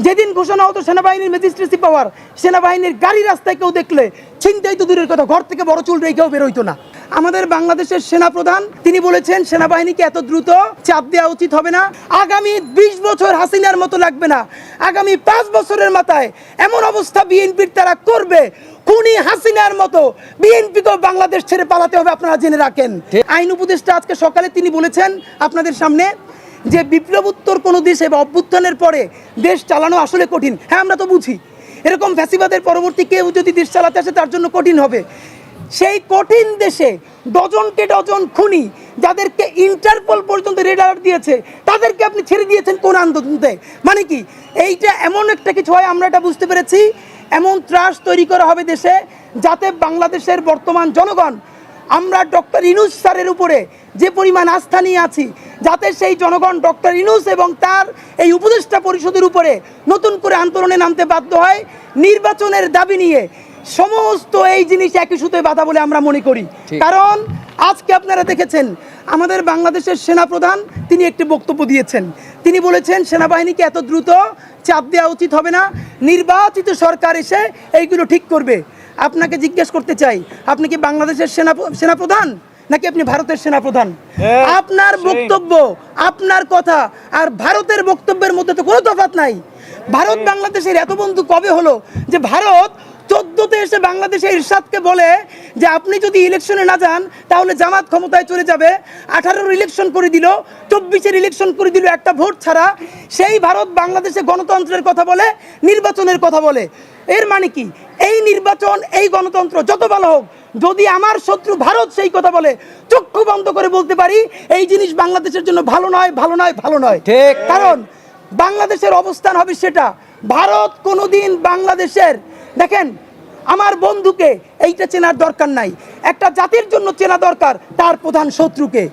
যেদিন ঘোষণা হতো সেনাবাহিনীর ম্যাজিস্ট্রেসি পাওয়ার, সেনাবাহিনীর গাড়ি রাস্তায় কেউ দেখলে ছিনতাই তো দূরের কথা, ঘর থেকে বড় চুল রেখেও বেরোইতো না। আমাদের বাংলাদেশের সেনাপ্রধান তিনি বলেছেন সেনাবাহিনীকে এত দ্রুত চাপ দেওয়া উচিত হবে না। আগামী 20 বছর হাসিনার মতো লাগবে না, আগামী 5 বছরের মাথায় এমন অবস্থা বিএনপির তারা করবে, খুনি হাসিনার মতো বিএনপিকেও বাংলাদেশ ছেড়ে পালাতে হবে, আপনারা জেনে রাখেন। আইন উপদেষ্টা আজকে সকালে তিনি বলেছেন আপনাদের সামনে যে বিপ্লবোত্তর কোনো দেশে বা অভ্যুত্থানের পরে দেশ চালানো আসলে কঠিন। হ্যাঁ, আমরা তো বুঝি এরকম ফ্যাসিবাদের পরবর্তী কেউ যদি দেশ চালাতে আসে তার জন্য কঠিন হবে। সেই কঠিন দেশে ডজনকে ডজন খুনি যাদেরকে ইন্টারপোল পর্যন্ত রেড অ্যালার্ট দিয়েছে তাদেরকে আপনি ছেড়ে দিয়েছেন কোন আন্দোলনতে? মানে কি এইটা এমন একটা কিছু হয়, আমরা এটা বুঝতে পেরেছি। এমন ত্রাস তৈরি করা হবে দেশে যাতে বাংলাদেশের বর্তমান জনগণ, আমরা ডক্টর ইউনূস স্যারের উপরে যে পরিমাণ আস্থা নিয়ে আছি, যাতে সেই জনগণ ডক্টর ইউনূস এবং তার এই উপদেষ্টা পরিষদের উপরে নতুন করে আন্দোলনে নামতে বাধ্য হয় নির্বাচনের দাবি নিয়ে। সমস্ত এই জিনিস একই সুতোয় বাঁধা বলে আমরা মনে করি। কারণ আজকে আপনারা দেখেছেন আমাদের বাংলাদেশের সেনাপ্রধান তিনি একটি বক্তব্য দিয়েছেন। তিনি বলেছেন সেনাবাহিনীকে এত দ্রুত চাপ দেওয়া উচিত হবে না, নির্বাচিত সরকার এসে এইগুলো ঠিক করবে। আপনাকে জিজ্ঞেস করতে চাই, আপনি কি বাংলাদেশের সেনাপ্রধান নাকি আপনি ভারতের সেনাপ্রধান? আপনার বক্তব্য, আপনার কথা আর ভারতের বক্তব্যের মধ্যে তো কোনো তফাৎ নাই। ভারত বাংলাদেশের এত বন্ধু কবে হলো যে ভারত 14তে এসে বাংলাদেশে ইরশাদকে বলে যে আপনি যদি ইলেকশনে না যান তাহলে জামাত ক্ষমতায় চলে যাবে। 18-র ইলেকশন করে দিল, 24-এর ইলেকশন করে দিল একটা ভোট ছাড়া। সেই ভারত বাংলাদেশে গণতন্ত্রের কথা বলে, নির্বাচনের কথা বলে। এর মানে কি এই নির্বাচন, এই গণতন্ত্র যত ভালো হোক, যদি আমার শত্রু ভারত সেই কথা বলে, চক্ষু বন্ধ করে বলতে পারি এই জিনিস বাংলাদেশের জন্য ভালো নয়, ভালো নয়, ভালো নয়। ঠিক, কারণ বাংলাদেশের অবস্থান হবে সেটা। ভারত কোনোদিন বাংলাদেশের, দেখেন আমার বন্ধুকে এইটা চেনার দরকার নাই, একটা জাতির জন্য চেনা দরকার তার প্রধান শত্রুকে।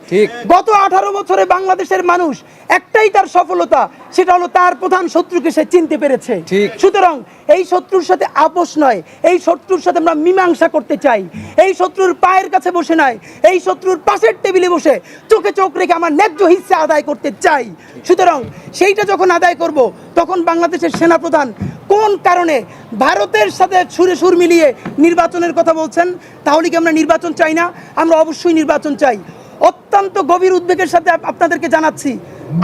গত 18 বছরে বাংলাদেশের মানুষ একটাই তার সফলতা, সেটা হলো তার প্রধান শত্রুকে সে চিনতে পেরেছে। সুতরাং এই শত্রুর সাথে আপোষ নয়, এই শত্রুর সাথে আমরা মীমাংসা করতে চাই। এই শত্রুর পায়ের কাছে বসে নয়, এই শত্রুর পাশের টেবিলে বসে চোখে চোখ রেখে আমার ন্যায্য হিস্সা আদায় করতে চাই। সুতরাং সেইটা যখন আদায় করব তখন বাংলাদেশের সেনাপ্রধান কোন কারণে ভারতের সাথে সুরে সুর মিলিয়ে নির্বাচনের কথা বলছেন? তাহলে কি আমরা নির্বাচন চাই না? আমরা অবশ্যই নির্বাচন চাই। অত্যন্ত গভীর উদ্বেগের সাথে আপনাদেরকে জানাচ্ছি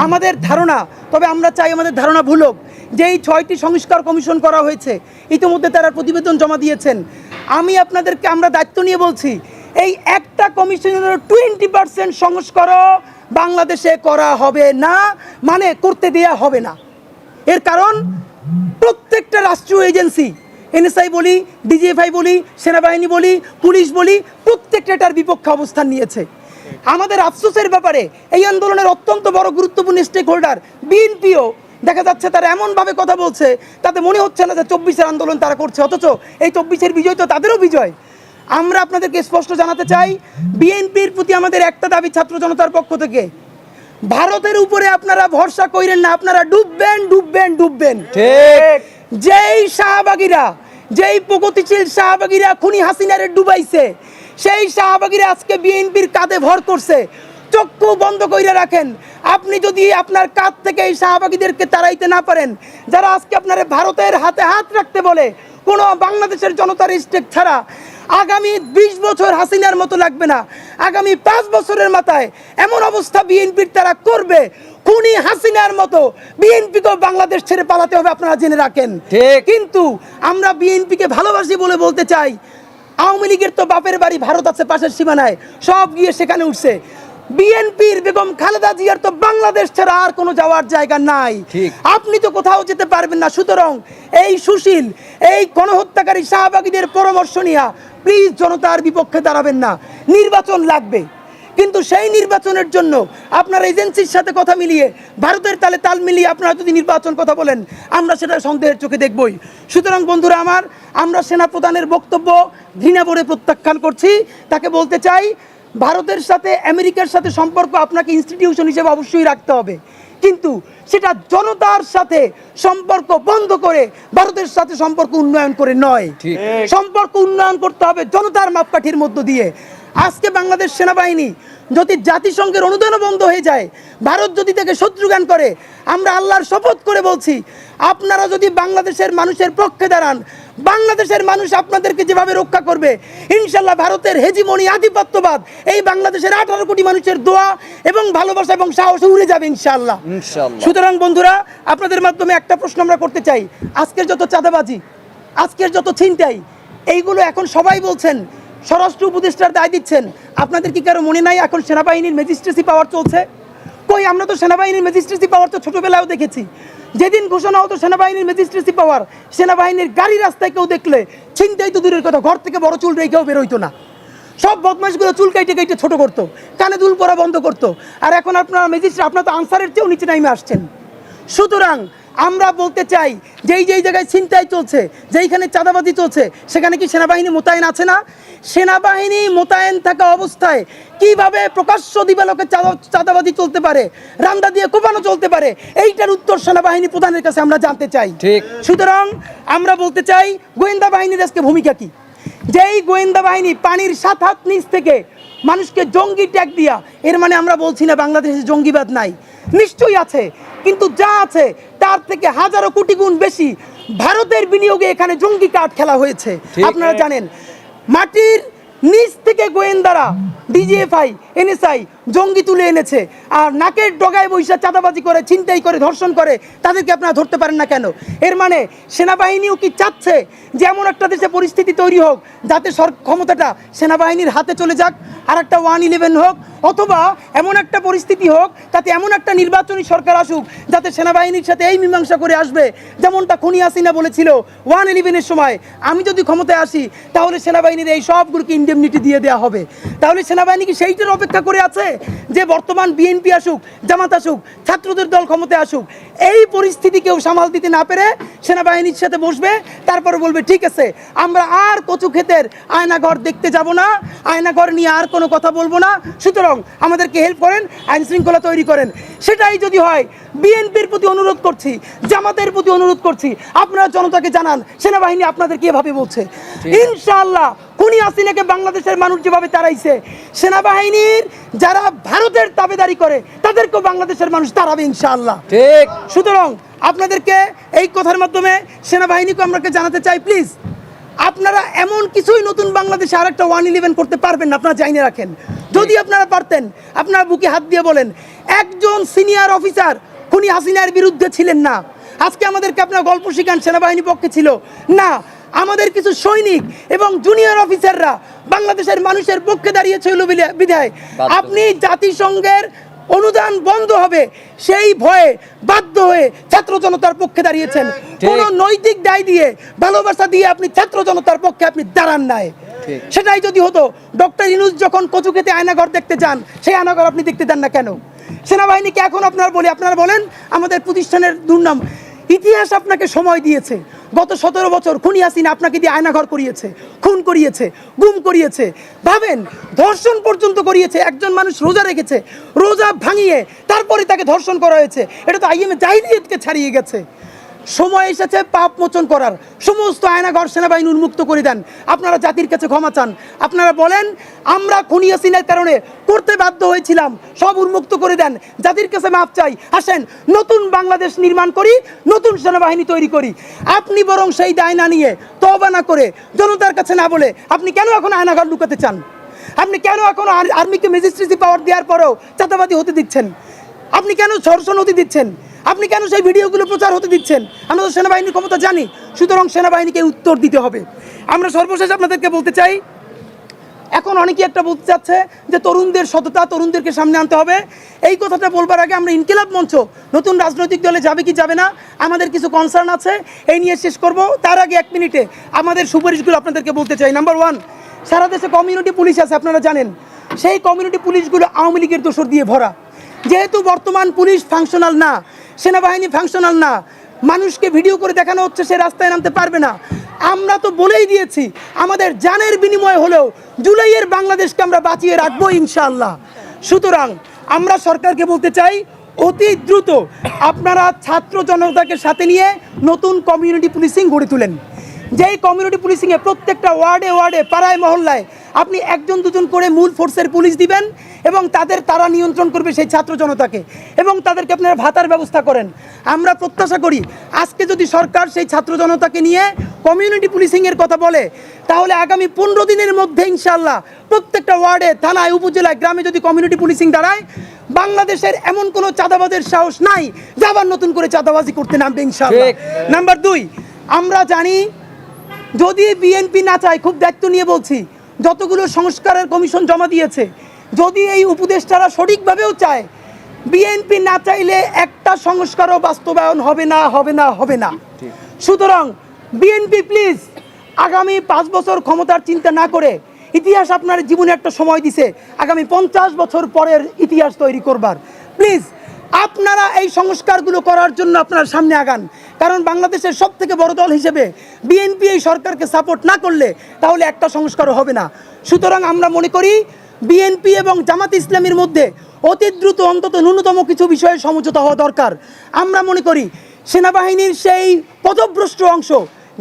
আমাদের ধারণা, তবে আমরা চাই আমাদের ধারণা ভুল হোক, যে এই 6টি সংস্কার কমিশন করা হয়েছে, ইতিমধ্যে তারা প্রতিবেদন জমা দিয়েছেন। আমরা দায়িত্ব নিয়ে বলছি এই একটা কমিশনের 20% সংস্কারও বাংলাদেশে করা হবে না, মানে করতে দেয়া হবে না। এর কারণ প্রত্যেকটা রাষ্ট্রীয় এজেন্সি, এনএসআই বলি, ডিজিএফআই বলি, সেনাবাহিনী বলি, পুলিশ বলি, প্রত্যেকটা এটার বিপক্ষে অবস্থান নিয়েছে। আমাদের আফসোসের ব্যাপারে এই আন্দোলনের অত্যন্ত বড় গুরুত্বপূর্ণ স্টেক হোল্ডার বিএনপিও দেখা যাচ্ছে তারা এমনভাবে কথা বলছে তাতে মনে হচ্ছে না যে 24-এর আন্দোলন তারা করছে, অথচ এই 24-এর বিজয় তো তাদেরও বিজয়। আমরা আপনাদেরকে স্পষ্ট জানাতে চাই বিএনপির প্রতি আমাদের একটা দাবি ছাত্র জনতার পক্ষ থেকে, ভারতের উপরে আপনারা ভরসা করেন না, আপনারা ডুববেন ডুববেন ডুববেন। ঠিক, যেই শাহবাগীরা, যেই প্রগতিশীল শাহবাগীরা খুনি হাসিনারে ডুবাইছে, সেই শাহবাগীরা আজকে বিএনপির কাঁধে ভর করছে। চক্ষু বন্ধ করে রাখেন। আপনি যদি আপনার কাঁধ থেকে এই শাহবাগীদেরকে তাড়াইতে না পারেন, যারা আজকে আপনারা ভারতের হাতে হাত রাখতে বলে, কোনো বাংলাদেশের জনতার স্টেক ছাড়া আগামী 20 বছর হাসিনার মতো লাগবে না, আগামী 5 বছরের মাথায় এমন অবস্থা বিএনপির তারা করবে, খুনি হাসিনার মতো বিএনপিকেও বাংলাদেশ ছেড়ে পালাতে হবে, আপনারা জেনে রাখেন। কিন্তু আমরা বিএনপিকে ভালোবাসি বলে বলতে চাই, আওয়ামী লীগের তো বাপের বাড়ি ভারত আছে পাশের সীমানায়, সব গিয়ে সেখানে উঠছে। বিএনপির বেগম খালেদা জিয়ার তো বাংলাদেশ ছাড়া আর কোনো যাওয়ার জায়গা নাই, আপনি তো কোথাও যেতে পারবেন না। সুতরাং এই সুশীল, এই গণহত্যাকারী শাহবাগীদের পরামর্শ নিয়ে প্লিজ জনতার বিপক্ষে দাঁড়াবেন না। নির্বাচন লাগবে, কিন্তু সেই নির্বাচনের জন্য আপনারা এজেন্সির সাথে কথা মিলিয়ে, ভারতের তালে তাল মিলিয়ে আপনারা যদি নির্বাচন কথা বলেন, আমরা সেটা সন্দেহের চোখে দেখবই। সুতরাং বন্ধুরা আমার, আমরা সেনাপ্রধানের বক্তব্য ঘৃণা ভরে প্রত্যাখ্যান করছি। তাকে বলতে চাই ভারতের সাথে, আমেরিকার সাথে সম্পর্ক আপনাকে ইনস্টিটিউশন হিসেবে অবশ্যই রাখতে হবে, কিন্তু সেটা জনতার সাথে সম্পর্ক বন্ধ করে ভারতের সাথে সম্পর্ক উন্নয়ন করে নয়। সম্পর্ক উন্নয়ন করতে হবে জনতার মাপকাঠির মধ্য দিয়ে। আজকে বাংলাদেশ সেনাবাহিনী যদি জাতিসংঘের অনুদান বন্ধ হয়ে যায়, ভারত যদি তাকে শত্রুগান করে, আমরা আল্লাহর শপথ করে বলছি, আপনারা যদি বাংলাদেশের মানুষের পক্ষে দাঁড়ান, বাংলাদেশের মানুষ আপনাদেরকে যেভাবে রক্ষা করবে, ইনশাল্লাহ ভারতের হেজিমনি আধিপত্যবাদ এই বাংলাদেশের 18 কোটি মানুষের দোয়া এবং ভালোবাসা এবং সাহসে উড়ে যাবে ইনশাল্লাহ। সুতরাং বন্ধুরা, আপনাদের মাধ্যমে একটা প্রশ্ন আমরা করতে চাই। আজকের যত চাঁদাবাজি, আজকের যত ছিনতাই, এইগুলো এখন সবাই বলছেন, স্বরাষ্ট্র উপদেষ্টার দায় দিচ্ছেন। আপনাদের কি কারো মনে নাই এখন সেনাবাহিনীর ম্যাজিস্ট্রেসি পাওয়ার চলছে? কই, আমরা তো সেনাবাহিনীর ম্যাজিস্ট্রেসি পাওয়ার তো ছোটবেলায়ও দেখেছি। যেদিন ঘোষণা হতো সেনাবাহিনীর ম্যাজিস্ট্রেসি পাওয়ার, সেনাবাহিনীর গাড়ি রাস্তায় কেউ দেখলে ছিনতাই তো দূরের কথা, ঘর থেকে বড় চুল রেখেও বেরোইতো না। সব বদমাশগুলো চুল কাইটে কাইটে ছোট করতো, কানে দুল পরা বন্ধ করতো। আর এখন আপনারা ম্যাজিস্ট্রেট, আপনারা তো আনসারের চেয়েও নিচে নামে আসছেন। সুতরাং আমরা বলতে চাই, যেই জায়গায় ছিনতাই চলছে, যেইখানে চাঁদাবাজি চলছে, সেখানে কি সেনাবাহিনী মোতায়েন আছে না? সেনাবাহিনী মোতায়েন থাকা অবস্থায় কিভাবে প্রকাশ্য দিবালোকে চাঁদাবাজি চলতে পারে, রান্দা দিয়ে কোপানো চলতে পারে? এইটার উত্তর সেনাবাহিনী প্রধানের কাছে আমরা জানতে চাই। সুতরাং আমরা বলতে চাই, গোয়েন্দা বাহিনীর আজকে ভূমিকা কি? যেই গোয়েন্দা বাহিনী পানির 7 হাত নিচ থেকে মানুষকে জঙ্গি ট্যাগ দিয়া, এর মানে আমরা বলছি না বাংলাদেশে জঙ্গিবাদ নাই, নিশ্চয়ই আছে, কিন্তু যা আছে তার থেকে হাজারো কোটি গুণ বেশি ভারতের বিনিয়োগে এখানে জঙ্গি কার্ড খেলা হয়েছে। আপনারা জানেন, মাটির নিচ থেকে গোয়েন্দারা, ডিজিএফআই, এনএসআই জঙ্গি তুলে এনেছে, আর নাকের ডগায় বৈশা চাঁদাবাজি করে, ছিনতাই করে, ধর্ষণ করে, তাদেরকে আপনারা ধরতে পারেন না কেন? এর মানে সেনাবাহিনীও কি চাচ্ছে যে এমন একটা দেশে পরিস্থিতি তৈরি হোক যাতে ক্ষমতাটা সেনাবাহিনীর হাতে চলে যাক, আর একটা 111 হোক, অথবা এমন একটা পরিস্থিতি হোক তাতে এমন একটা নির্বাচনী সরকার আসুক যাতে সেনাবাহিনীর সাথে এই মীমাংসা করে আসবে, যেমনটা খুনি হাসিনা বলেছিল 111-এর সময়, আমি যদি ক্ষমতায় আসি তাহলে সেনাবাহিনীর এই সবগুলোকে ইন্ডেমনিটি দিয়ে দেওয়া হবে। তাহলে সেনাবাহিনী কি সেইটার অপেক্ষা করে আছে যে বর্তমান বিএনপি আসুক, জামাত আসুক, ছাত্রদের দল ক্ষমতায় আসুক, এই পরিস্থিতি কেউ সামাল দিতে না পেরে সেনাবাহিনীর সাথে বসবে, তারপরে বলবে ঠিক আছে আমরা আর কচু ক্ষেতের আয়নাঘর দেখতে যাব না, আয়নাঘর নিয়ে আর কোনো কথা বলবো না, সুতরাং আমাদেরকে হেল্প করেন, আইন শৃঙ্খলা তৈরি করেন। সেটাই যদি হয়, বিএনপির প্রতি অনুরোধ করছি, জামাতের প্রতি অনুরোধ করছি, আপনারা জনতাকে জানান সেনাবাহিনী আপনাদেরকে এভাবে বলছে। ইনশাআল্লাহ খুনি হাসিনাকে বাংলাদেশের মানুষ যেভাবে তাড়াইছে, সেনাবাহিনীর যারা ভারতের তাবেদারি করে তাদেরকেও বাংলাদেশের মানুষ তাড়াবে ইনশাআল্লাহ। ঠিক। সুতরাং আপনাদেরকে এই কথার মাধ্যমে সেনাবাহিনীকে আমরা জানাতে চাই, প্লিজ আপনারা এমন কিছুই নতুন বাংলাদেশে আর একটা 111 করতে পারবেন না, আপনারা জানিয়ে রাখেন। যদি আপনারা পারতেন, আপনারা বুকে হাত দিয়ে বলেন একজন সিনিয়র অফিসার খুনি হাসিনার বিরুদ্ধে ছিলেন না। আজকে আমাদেরকে আপনারা গল্প শিখান সেনাবাহিনী পক্ষে ছিল না, আমাদের কিছু সৈনিক এবং জুনিয়র অফিসাররা বাংলাদেশের মানুষের পক্ষে দাঁড়িয়েছিল বিধায় আপনি জাতিসংঘের অনুদান বন্ধ হবে সেই ভয়ে বাধ্য হয়ে ছাত্র জনতার পক্ষে দাঁড়িয়েছেন। কোন নৈতিক দায় দিয়ে, ভালোবাসা দিয়ে আপনি ছাত্র জনতার পক্ষে আপনি দাঁড়ান নাই। সেটাই যদি হতো, ডক্টর ইউনূস যখন কচু খেতে আয়নাঘর দেখতে যান, সেই আয়নাঘর আপনি দেখতে দেন না কেন? সেনাবাহিনীকে এখন আপনারা বলেন আমাদের প্রতিষ্ঠানের দুর্নাম। ইতিহাস আপনাকে সময় দিয়েছে, গত 17 বছর খুনি হাসিনা আপনাকে দিয়ে আয়নাঘর করিয়েছে, খুন করিয়েছে, গুম করিয়েছে, ভাবেন ধর্ষণ পর্যন্ত করিয়েছে। একজন মানুষ রোজা রেখেছে, রোজা ভাঙিয়ে তারপরে তাকে ধর্ষণ করা হয়েছে। এটা তো আইএমএ জাহিলিয়াতকে ছাড়িয়ে গেছে। সময় এসেছে পাপ মোচন করার, সমস্ত আয়নাঘর সেনাবাহিনী উন্মুক্ত করে দেন। আপনারা জাতির কাছে ক্ষমা চান, আপনারা বলেন আমরা খুনি হাসিনার কারণে করতে বাধ্য হয়েছিলাম, সব উন্মুক্ত করে দেন, জাতির কাছে মাপ চাই, আসেন নতুন বাংলাদেশ নির্মাণ করি, নতুন সেনাবাহিনী তৈরি করি। আপনি বরং সেই দায় না নিয়ে, তওবা না করে, জনতার কাছে না বলে আপনি কেন এখন আয়নাঘর লুকাতে চান? আপনি কেন এখন আর্মিকে ম্যাজিস্ট্রেসি পাওয়ার দেওয়ার পরেও চাঁদাবাদী হতে দিচ্ছেন? আপনি কেন ধর্ষণ হতে দিচ্ছেন? আপনি কেন সেই ভিডিওগুলো প্রচার হতে দিচ্ছেন? আমরা তো সেনাবাহিনীর ক্ষমতা জানি, সুতরাং সেনাবাহিনীকে উত্তর দিতে হবে। আমরা সর্বশেষ আপনাদেরকে বলতে চাই, এখন অনেকেই একটা বলতে চাচ্ছে যে তরুণদের সততা, তরুণদেরকে সামনে আনতে হবে। এই কথাটা বলবার আগে আমরা ইনকিলাব মঞ্চ নতুন রাজনৈতিক দলে যাবে কি যাবে না, আমাদের কিছু কনসার্ন আছে, এই নিয়ে শেষ করব। তার আগে 1 মিনিটে আমাদের সুপারিশগুলো আপনাদেরকে বলতে চাই। নাম্বার 1, সারা দেশে কমিউনিটি পুলিশ আছে, আপনারা জানেন। সেই কমিউনিটি পুলিশগুলো আওয়ামী লীগের দোসর দিয়ে ভরা। যেহেতু বর্তমান পুলিশ ফাংশনাল না, সেনাবাহিনী ফাংশনাল না, মানুষকে ভিডিও করে দেখানো হচ্ছে সে রাস্তায় নামতে পারবে না। আমরা তো বলেই দিয়েছি আমাদের জানের বিনিময় হলেও জুলাইয়ের বাংলাদেশকে আমরা বাঁচিয়ে রাখবো ইনশাআল্লাহ। সুতরাং আমরা সরকারকে বলতে চাই, অতি দ্রুত আপনারা ছাত্র জনতাকে সাথে নিয়ে নতুন কমিউনিটি পুলিশিং গড়ে তুলেন। যেই কমিউনিটি পুলিশিংয়ে প্রত্যেকটা ওয়ার্ডে ওয়ার্ডে, পাড়ায় মহল্লায় আপনি একজন দুজন করে মূল ফোর্সের পুলিশ দিবেন এবং তারা নিয়ন্ত্রণ করবে সেই ছাত্র জনতাকে এবং তাদেরকে আপনারা ভাতার ব্যবস্থা করেন। আমরা প্রত্যাশা করি আজকে যদি সরকার সেই ছাত্র জনতাকে নিয়ে কমিউনিটি পুলিশিংয়ের কথা বলে, তাহলে আগামী 15 দিনের মধ্যে ইনশাল্লাহ প্রত্যেকটা ওয়ার্ডে, থানায়, উপজেলায়, গ্রামে যদি কমিউনিটি পুলিশিং দাঁড়ায়, বাংলাদেশের এমন কোনো চাঁদাবাজের সাহস নাই যে আবার নতুন করে চাঁদাবাজি করতে নামবে ইনশাল্লাহ। নাম্বার 2, আমরা জানি যদি বিএনপি না চায়, খুব দায়িত্ব নিয়ে বলছি, যতগুলো সংস্কারের কমিশন জমা দিয়েছে, যদি এই উপদেষ্টারা সঠিকভাবেও চায়, বিএনপি না চাইলে একটা সংস্কারও বাস্তবায়ন হবে না। সুতরাং বিএনপি প্লিজ আগামী 5 বছর ক্ষমতার চিন্তা না করে, ইতিহাস আপনার জীবনে একটা সময় দিছে আগামী 50 বছর পরের ইতিহাস তৈরি করবার, প্লিজ আপনারা এই সংস্কারগুলো করার জন্য আপনারা সামনে আগান। কারণ বাংলাদেশের সব থেকে বড় দল হিসেবে বিএনপি এই সরকারকে সাপোর্ট না করলে তাহলে একটা সংস্কারও হবে না। সুতরাং আমরা মনে করি বিএনপি এবং জামাত ইসলামীর মধ্যে অতি দ্রুত অন্তত ন্যূনতম কিছু বিষয়ে সমঝোতা হওয়া দরকার। আমরা মনে করি সেনাবাহিনীর সেই পথভ্রষ্ট অংশ,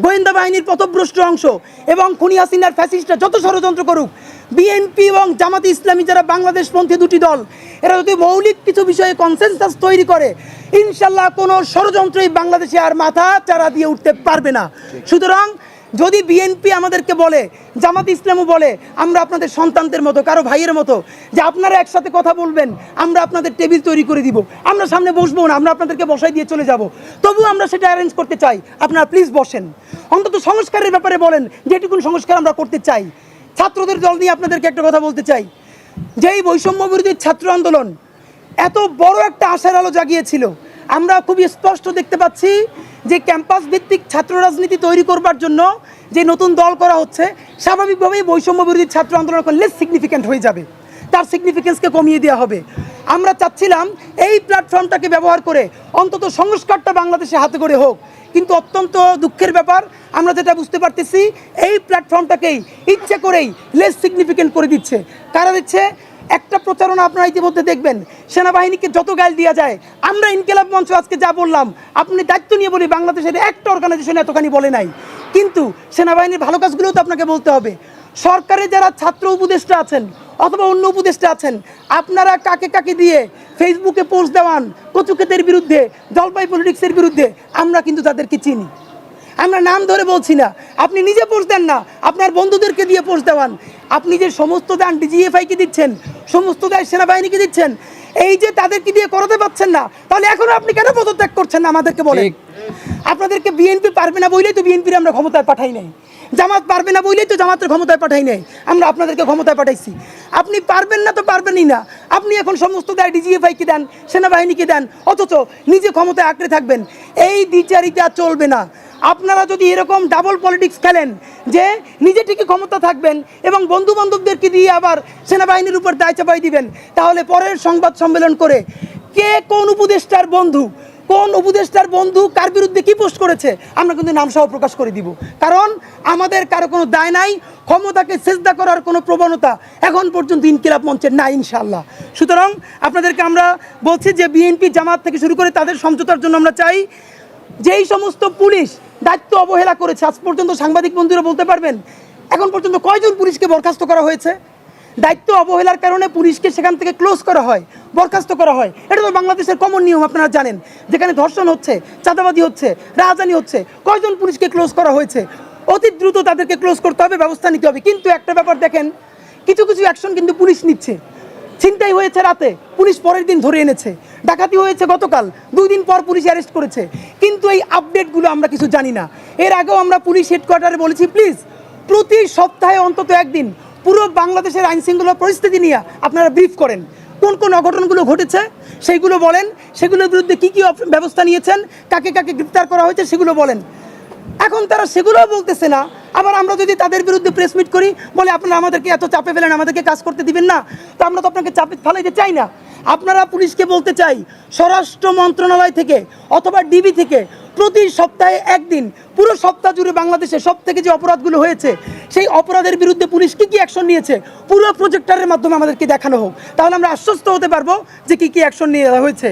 গোয়েন্দা বাহিনীর পথভ্রষ্ট অংশ এবং খুনি হাসিনার ফ্যাসিস্টরা যত ষড়যন্ত্র করুক, বিএনপি এবং জামাত ইসলামী যারা বাংলাদেশপন্থী দুটি দল, এরা যদি মৌলিক কিছু বিষয়ে কনসেনসাস তৈরি করে, ইনশাল্লাহ কোনো ষড়যন্ত্রই বাংলাদেশে আর মাথা চারা দিয়ে উঠতে পারবে না। সুতরাং যদি বিএনপি আমাদেরকে বলে, জামাত ইসলামও বলে, আমরা আপনাদের সন্তানদের মতো, কারো ভাইয়ের মতো, যে আপনারা একসাথে কথা বলবেন, আমরা আপনাদের টেবিল তৈরি করে দিব, আমরা সামনে বসবো না, আমরা আপনাদেরকে বসাই দিয়ে চলে যাব, তবু আমরা সেটা অ্যারেঞ্জ করতে চাই, আপনারা প্লিজ বসেন, অন্তত সংস্কারের ব্যাপারে বলেন যেটুকুন সংস্কার আমরা করতে চাই। ছাত্রদের দল নিয়ে আপনাদেরকে একটা কথা বলতে চাই, যেই বৈষম্য বিরোধী ছাত্র আন্দোলন এত বড় একটা আশার আলো জাগিয়েছিল, আমরা খুবই স্পষ্ট দেখতে পাচ্ছি যে ক্যাম্পাস ভিত্তিক ছাত্র রাজনীতি তৈরি করবার জন্য যে নতুন দল করা হচ্ছে, স্বাভাবিকভাবেই বৈষম্য বিরোধী ছাত্র আন্দোলন লেস সিগনিফিক্যান্ট হয়ে যাবে, তার সিগনিফিকেন্সকে কমিয়ে দেওয়া হবে। আমরা চাচ্ছিলাম এই প্ল্যাটফর্মটাকে ব্যবহার করে অন্তত সংস্কারটা বাংলাদেশে হাতে করে হোক, কিন্তু অত্যন্ত দুঃখের ব্যাপার, আমরা যেটা বুঝতে পারতেছি এই প্ল্যাটফর্মটাকেই ইচ্ছে করেই লেস সিগনিফিক্যান্ট করে দিচ্ছে। কারা দিচ্ছে? একটা প্রচারণা আপনারা ইতিমধ্যে দেখবেন, সেনাবাহিনীকে যত গাল দেওয়া যায়, আমরা ইনকিলাব মঞ্চ আজকে যা বললাম, আপনি দায়িত্ব নিয়ে বলি, বাংলাদেশের একটা অর্গানাইজেশন এতখানি বলে নাই, কিন্তু সেনাবাহিনীর ভালো কাজগুলোও তো আপনাকে বলতে হবে। সরকারে যারা ছাত্র উপদেষ্টা আছেন অথবা অন্য উপদেষ্টা আছেন, আপনারা কাকে কাকে দিয়ে ফেসবুকে পোস্ট দেওয়ান কচুকেতের বিরুদ্ধে, জলপাই পলিটিক্সের বিরুদ্ধে, আমরা কিন্তু তাদেরকে চিনি, আমরা নাম ধরে বলছি না, আপনি নিজে পোস্ট দেন না, আপনার বন্ধুদেরকে দিয়ে পোস্ট দেওয়ান। আপনি যে সমস্ত দান ডিজিএফআইকে দিচ্ছেন, সমস্ত দায় সেনাবাহিনীকে দিচ্ছেন, এই যে তাদেরকে দিয়ে করাতে পারছেন না, তাহলে এখনো আপনি কেন পদত্যাগ করছেন না আমাদেরকে বলেন? আপনাদেরকে বিএনপি পারবে না বলেই তো বিএনপির আমরা ক্ষমতায় পাঠাই নাই, জামাত পারবে না বলেই তো জামাতের ক্ষমতায় পাঠাই নাই, আমরা আপনাদেরকে ক্ষমতায় পাঠাইছি। আপনি পারবেন না তো পারবেনই না, আপনি এখন সমস্ত দায় ডিজিএফআইকে দেন, সেনাবাহিনীকে দেন, অথচ নিজে ক্ষমতায় আঁকড়ে থাকবেন। এই দ্বিচারিতা চলবে না। আপনারা যদি এরকম ডাবল পলিটিক্স খেলেন যে নিজে ঠিকই ক্ষমতা থাকবেন এবং বন্ধু বান্ধবদেরকে দিয়ে আবার সেনাবাহিনীর উপর দায় চাপাই দিবেন, তাহলে পরের সংবাদ সম্মেলন করে কে কোন উপদেষ্টার বন্ধু কার বিরুদ্ধে কি পোস্ট করেছে আমরা কিন্তু নামসহ প্রকাশ করে দিব। কারণ আমাদের কারো কোনো দায় নাই, ক্ষমতাকে সেজদা করার কোনো প্রবণতা এখন পর্যন্ত ইনকিলাব মঞ্চের নাই ইনশাআল্লাহ। সুতরাং আপনাদেরকে আমরা বলছি যে বিএনপি, জামাত থেকে শুরু করে তাদের সমঝোতার জন্য আমরা চাই। যেই সমস্ত পুলিশ দায়িত্ব অবহেলা করেছে, আজ পর্যন্ত সাংবাদিক বন্ধুরা বলতে পারবেন এখন পর্যন্ত কয়জন পুলিশকে বরখাস্ত করা হয়েছে? দায়িত্ব অবহেলার কারণে পুলিশকে সেখান থেকে ক্লোজ করা হয়, বরখাস্ত করা হয়। এটা তো বাংলাদেশের কমন নিয়ম, আপনারা জানেন। যেখানে ধর্ষণ হচ্ছে, চাঁদাবাজি হচ্ছে, রাহাজানি হচ্ছে, কয়জন পুলিশকে ক্লোজ করা হয়েছে? অতি দ্রুত তাদেরকে ক্লোজ করতে হবে, ব্যবস্থা নিতে হবে। কিন্তু একটা ব্যাপার দেখেন, কিছু কিছু অ্যাকশন কিন্তু পুলিশ নিচ্ছে। ছিনতাই হয়েছে রাতে, পুলিশ পরের দিন ধরে এনেছে। ডাকাতি হয়েছে গতকাল, 2 দিন পর পুলিশ অ্যারেস্ট করেছে। কিন্তু এই আপডেটগুলো আমরা কিছু জানি না। এর আগেও আমরা পুলিশ হেডকোয়ার্টারে বলেছি, প্লিজ প্রতি সপ্তাহে অন্তত একদিন পুরো বাংলাদেশের আইনশৃঙ্খলা পরিস্থিতি নিয়ে আপনারা ব্রিফ করেন, কোন কোন অঘটনগুলো ঘটেছে সেইগুলো বলেন, সেগুলোর বিরুদ্ধে কী কী ব্যবস্থা নিয়েছেন, কাকে কাকে গ্রেফতার করা হয়েছে সেগুলো বলেন। এখন তারা সেগুলোও বলতেছে না। আবার আমরা যদি তাদের বিরুদ্ধে প্রেস মিট করি, বলে আপনারা আমাদেরকে এত চাপে ফেলেন, আমাদেরকে কাজ করতে দিবেন না, তো আমরা তো আপনাকে চাপে ফেলাইতে চাই না। আপনারা পুলিশকে বলতে চাই, স্বরাষ্ট্র মন্ত্রণালয় থেকে অথবা ডিবি থেকে প্রতি সপ্তাহে একদিন পুরো সপ্তাহ জুড়ে বাংলাদেশে সব থেকে যে অপরাধগুলো হয়েছে সেই অপরাধের বিরুদ্ধে পুলিশ কী কী অ্যাকশন নিয়েছে পুরো প্রজেক্টরের মাধ্যমে আমাদেরকে দেখানো হোক, তাহলে আমরা আশ্বস্ত হতে পারবো যে কী কী অ্যাকশন নেওয়া হয়েছে।